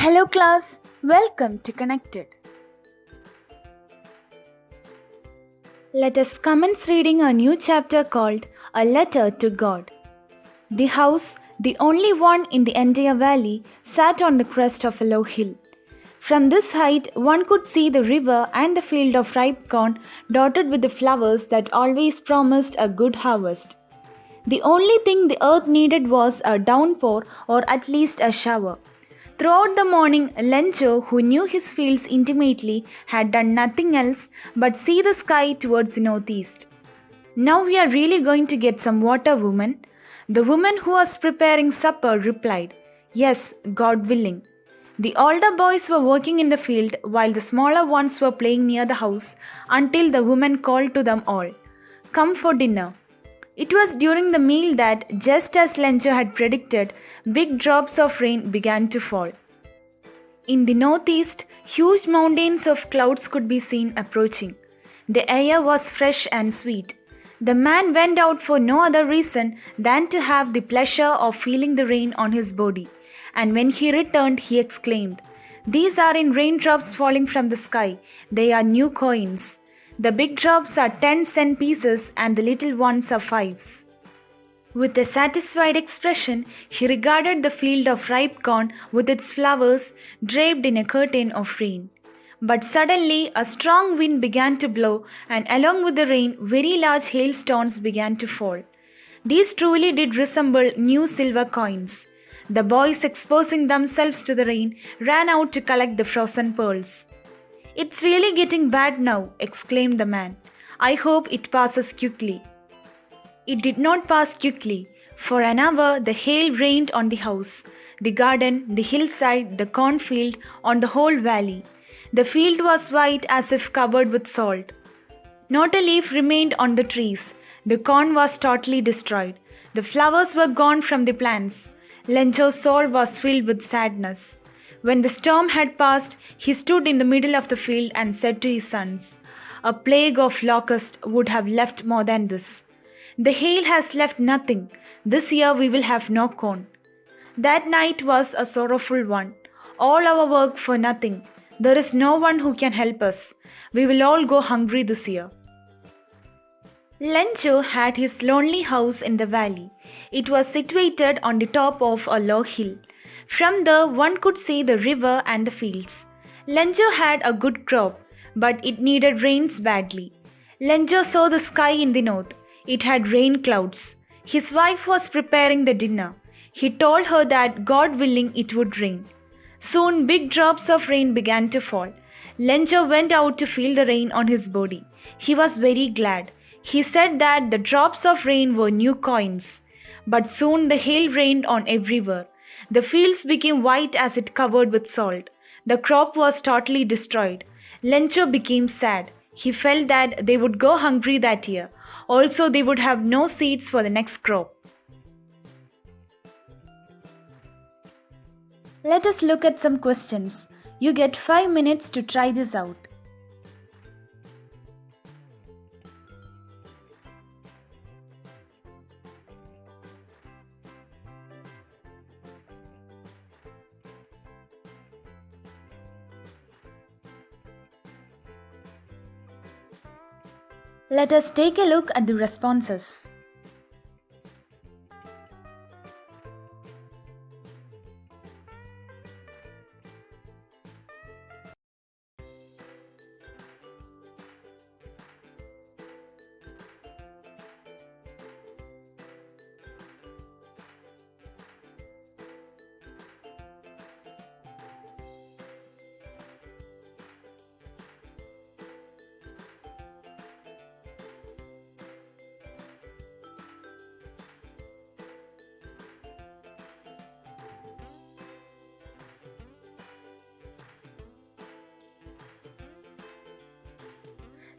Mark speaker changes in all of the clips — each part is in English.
Speaker 1: Hello class, welcome to Connected. Let us commence reading a new chapter called A Letter to God. The house, the only one in the entire valley, sat on the crest of a low hill. From this height, one could see the river and the field of ripe corn dotted with the flowers that always promised a good harvest. The only thing the earth needed was a downpour or at least a shower. Throughout the morning, Lencho, who knew his fields intimately, had done nothing else but see the sky towards the northeast. "Now we are really going to get some water, woman." The woman who was preparing supper replied, "Yes, God willing." The older boys were working in the field while the smaller ones were playing near the house until the woman called to them all, "Come for dinner." It was during the meal that, just as Lencho had predicted, big drops of rain began to fall. In the northeast, huge mountains of clouds could be seen approaching. The air was fresh and sweet. The man went out for no other reason than to have the pleasure of feeling the rain on his body, and when he returned, he exclaimed, "These aren't raindrops falling from the sky, they are new coins. The big drops are 10-cent pieces and the little ones are 5s. With a satisfied expression, he regarded the field of ripe corn with its flowers draped in a curtain of rain. But suddenly a strong wind began to blow, and along with the rain, very large hailstones began to fall. These truly did resemble new silver coins. The boys, exposing themselves to the rain, ran out to collect the frozen pearls. "It's really getting bad now," exclaimed the man. "I hope it passes quickly." It did not pass quickly. For an hour, the hail rained on the house, the garden, the hillside, the cornfield, on the whole valley. The field was white as if covered with salt. Not a leaf remained on the trees. The corn was totally destroyed. The flowers were gone from the plants. Lencho's soul was filled with sadness. When the storm had passed, he stood in the middle of the field and said to his sons, "A plague of locusts would have left more than this. The hail has left nothing. This year we will have no corn." That night was a sorrowful one. All our work for nothing. There is no one who can help us. We will all go hungry this year. Lencho had his lonely house in the valley. It was situated on the top of a low hill. From there, one could see the river and the fields. Lencho had a good crop, but it needed rains badly. Lencho saw the sky in the north. It had rain clouds. His wife was preparing the dinner. He told her that, God willing, it would rain. Soon, big drops of rain began to fall. Lencho went out to feel the rain on his body. He was very glad. He said that the drops of rain were new coins. But soon the hail rained on everywhere. The fields became white as it covered with salt. The crop was totally destroyed. Lencho became sad. He felt that they would go hungry that year. Also, they would have no seeds for the next crop. Let us look at some questions. You get 5 minutes to try this out. Let us take a look at the responses.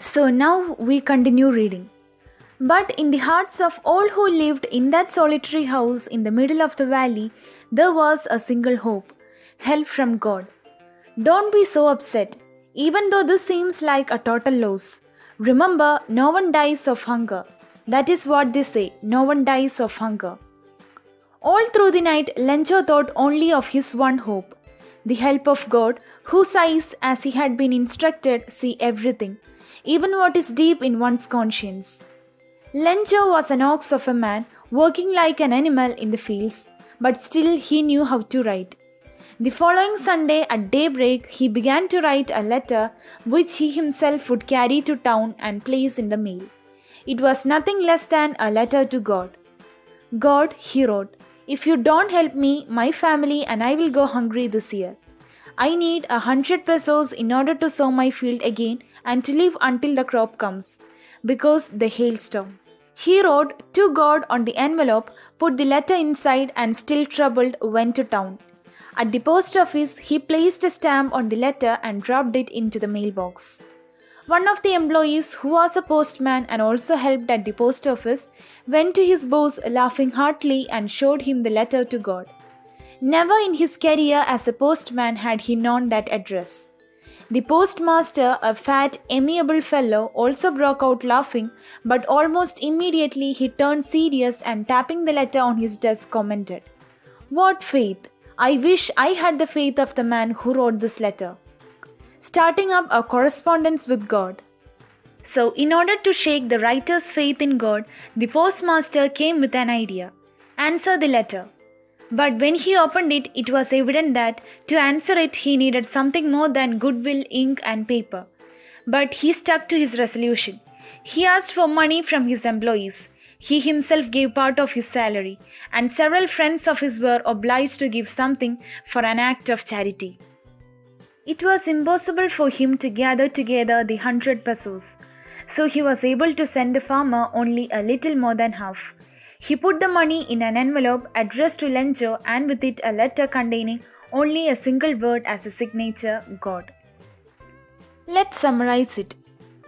Speaker 1: So now we continue reading. But in the hearts of all who lived in that solitary house in the middle of the valley, there was a single hope: help from God. Don't be so upset, even though this seems like a total loss. Remember, no one dies of hunger. That is what they say, no one dies of hunger. All through the night, Lencho thought only of his one hope. The help of God, whose eyes, as he had been instructed, see everything, even what is deep in one's conscience. Lenjo was an ox of a man, working like an animal in the fields, but still he knew how to write. The following Sunday at daybreak, he began to write a letter which he himself would carry to town and place in the mail. It was nothing less than a letter to God. God, he wrote, if you don't help me, my family and I will go hungry this year. I need 100 pesos in order to sow my field again and to live until the crop comes, because the hailstorm. He wrote to God on the envelope, put the letter inside, and still troubled went to town. At the post office, he placed a stamp on the letter and dropped it into the mailbox. One of the employees, who was a postman and also helped at the post office, went to his boss laughing heartily and showed him the letter to God. Never in his career as a postman had he known that address. The postmaster, a fat, amiable fellow, also broke out laughing, but almost immediately he turned serious and tapping the letter on his desk commented, "What faith! I wish I had the faith of the man who wrote this letter." Starting up a correspondence with God. So, in order to shake the writer's faith in God, the postmaster came with an idea. Answer the letter. But when he opened it, it was evident that to answer it he needed something more than goodwill, ink and paper. But he stuck to his resolution. He asked for money from his employees. He himself gave part of his salary, and several friends of his were obliged to give something for an act of charity. It was impossible for him to gather together the 100 pesos, so he was able to send the farmer only a little more than half. He put the money in an envelope addressed to Lenjo and with it a letter containing only a single word as a signature, God. Let's summarize it.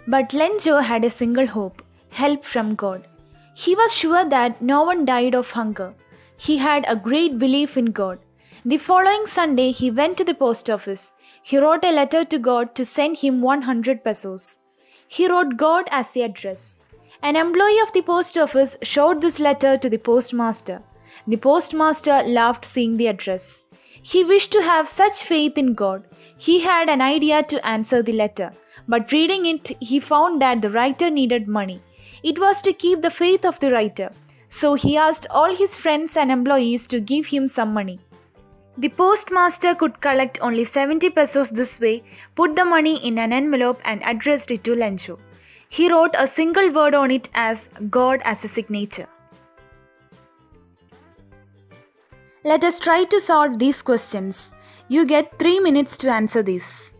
Speaker 1: But Lenjo had a single hope, help from God. He was sure that no one died of hunger. He had a great belief in God. The following Sunday, he went to the post office. He wrote a letter to God to send him 100 pesos. He wrote God as the address. An employee of the post office showed this letter to the postmaster. The postmaster laughed seeing the address. He wished to have such faith in God. He had an idea to answer the letter, but reading it, he found that the writer needed money. It was to keep the faith of the writer. So he asked all his friends and employees to give him some money. The postmaster could collect only 70 pesos this way, put the money in an envelope and addressed it to Lenjo. He wrote a single word on it as God as a signature. Let us try to solve these questions. You get 3 minutes to answer these.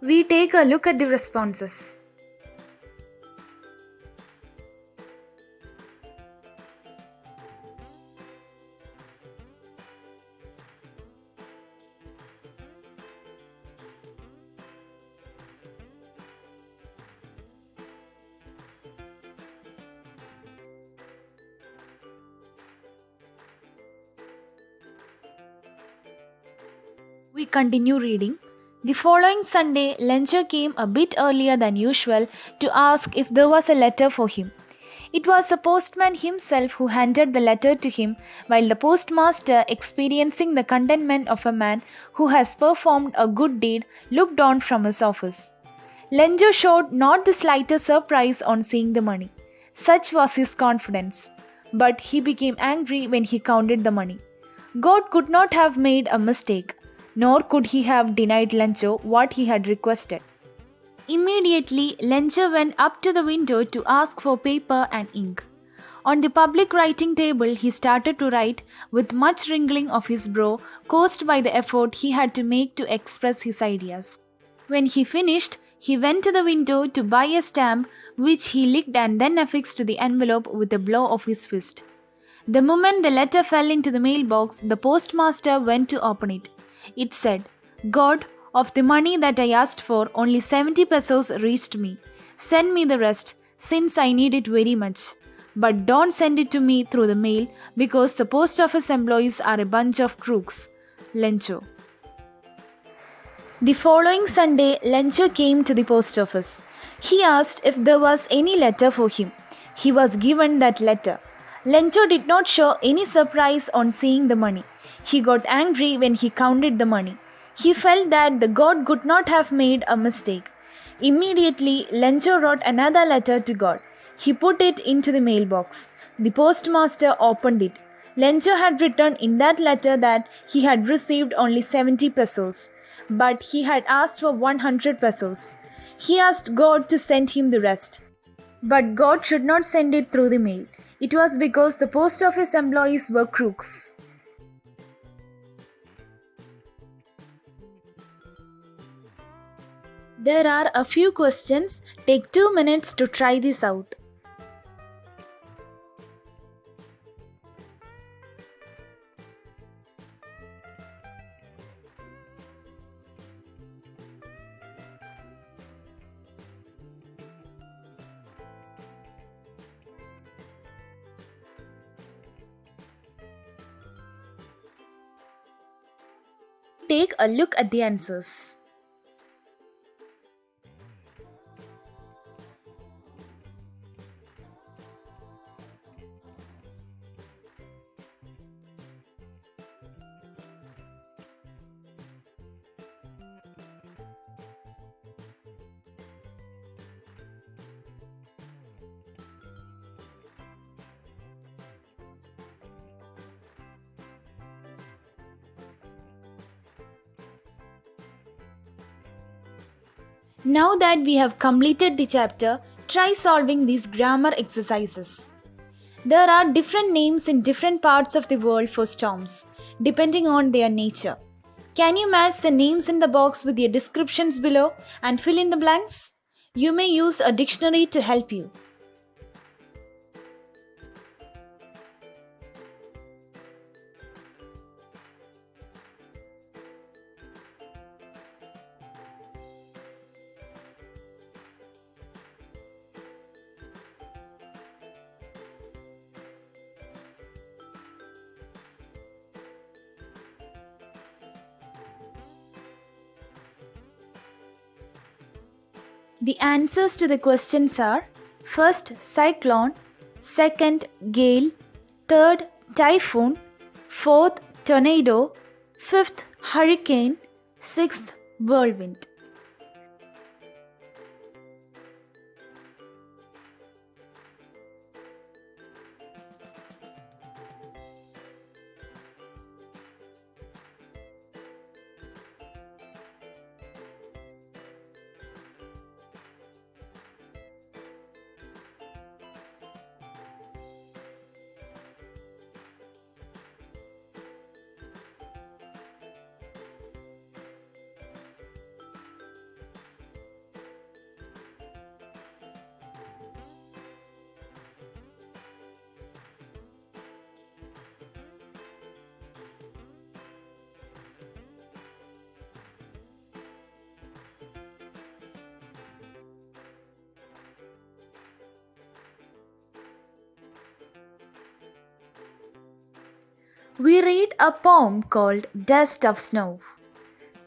Speaker 1: We take a look at the responses. We continue reading. The following Sunday, Lenjo came a bit earlier than usual to ask if there was a letter for him. It was the postman himself who handed the letter to him, while the postmaster, experiencing the contentment of a man who has performed a good deed, looked on from his office. Lenjo showed not the slightest surprise on seeing the money. Such was his confidence. But he became angry when he counted the money. God could not have made a mistake, nor could he have denied Lenjo what he had requested. Immediately, Lenjo went up to the window to ask for paper and ink. On the public writing table, he started to write with much wrinkling of his brow caused by the effort he had to make to express his ideas. When he finished, he went to the window to buy a stamp which he licked and then affixed to the envelope with a blow of his fist. The moment the letter fell into the mailbox, the postmaster went to open it. It said, God, of the money that I asked for, only 70 pesos reached me. Send me the rest. since I need it very much. But don't send it to me through the mail because the post office employees are a bunch of crooks. Lencho. The following Sunday, Lencho came to the post office. He asked if there was any letter for him. He was given that letter. Lencho did not show any surprise on seeing the money. He got angry when he counted the money. He felt that the God could not have made a mistake. Immediately, Lencho wrote another letter to God. He put it into the mailbox. The postmaster opened it. Lencho had written in that letter that he had received only 70 pesos, but he had asked for 100 pesos. He asked God to send him the rest. But God should not send it through the mail. It was because the post office employees were crooks. There are a few questions. Take 2 minutes to try this out. Take a look at the answers. Now that we have completed the chapter, try solving these grammar exercises. There are different names in different parts of the world for storms, depending on their nature. Can you match the names in the box with your descriptions below and fill in the blanks? You may use a dictionary to help you. The answers to the questions are: first, cyclone; second, gale; third, typhoon; fourth, tornado; fifth, hurricane; sixth, whirlwind. We read a poem called Dust of Snow.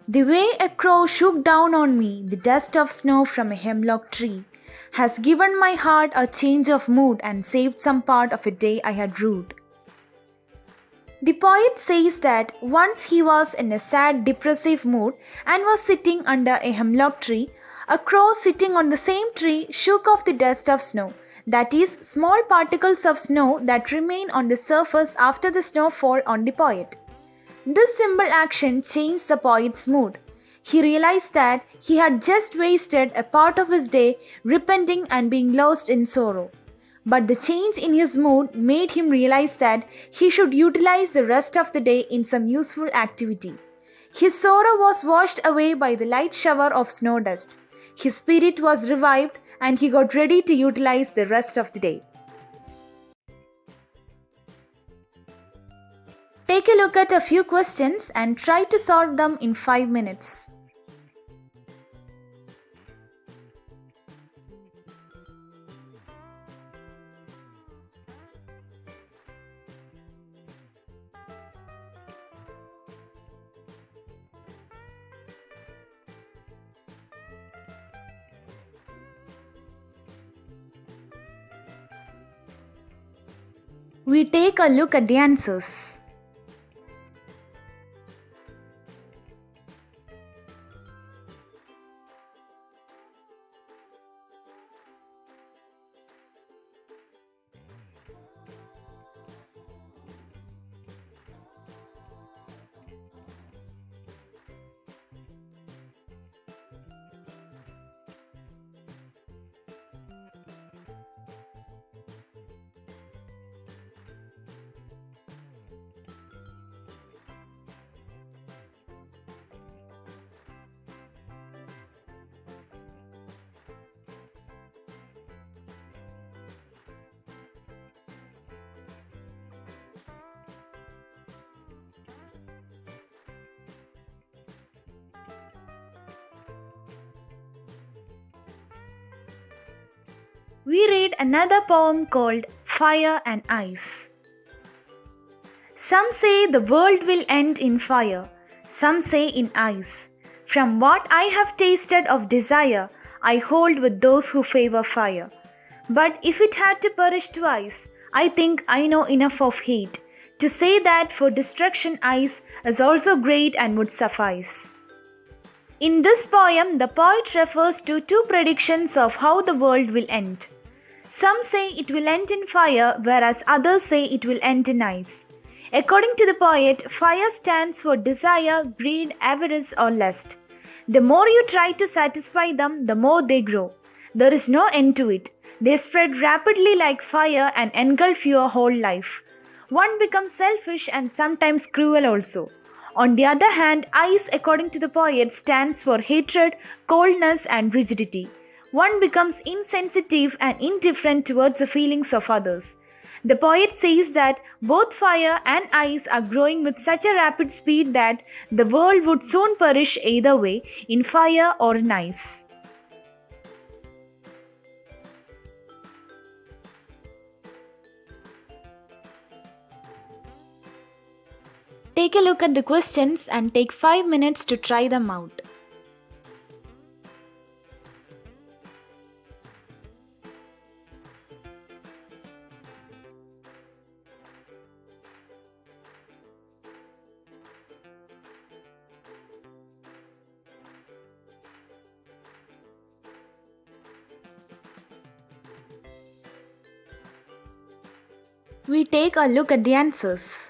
Speaker 1: The way a crow shook down on me the dust of snow from a hemlock tree has given my heart a change of mood and saved some part of a day I had rued. The poet says that once he was in a sad, depressive mood and was sitting under a hemlock tree, a crow sitting on the same tree shook off the dust of snow, that is, small particles of snow that remain on the surface after the snowfall on the poet. This simple action changed the poet's mood. He realized that he had just wasted a part of his day repenting and being lost in sorrow. But the change in his mood made him realize that he should utilize the rest of the day in some useful activity. His sorrow was washed away by the light shower of snow dust. His spirit was revived and he got ready to utilize the rest of the day. Take a look at a few questions and try to solve them in 5 minutes. We take a look at the answers. We read another poem called Fire and Ice. Some say the world will end in fire, some say in ice. From what I have tasted of desire, I hold with those who favor fire. But if it had to perish twice, I think I know enough of hate to say that for destruction ice is also great and would suffice. In this poem, the poet refers to two predictions of how the world will end. Some say it will end in fire, whereas others say it will end in ice. According to the poet, fire stands for desire, greed, avarice, or lust. The more you try to satisfy them, the more they grow. There is no end to it. They spread rapidly like fire and engulf your whole life. One becomes selfish and sometimes cruel also. On the other hand, ice, according to the poet, stands for hatred, coldness, and rigidity. One becomes insensitive and indifferent towards the feelings of others. The poet says that both fire and ice are growing with such a rapid speed that the world would soon perish either way, in fire or in ice. Take a look at the questions and take 5 minutes to try them out. We take a look at the answers.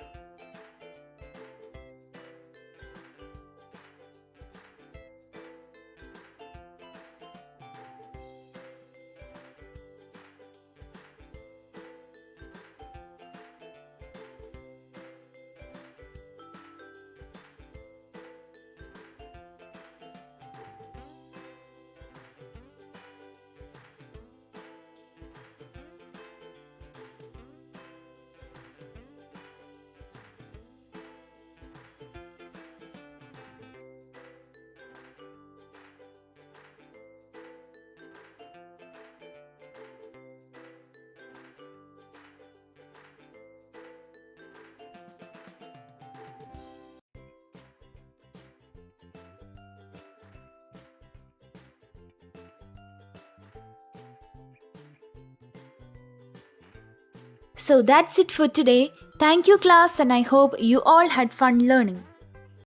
Speaker 1: So that's it for today. Thank you class, and I hope you all had fun learning.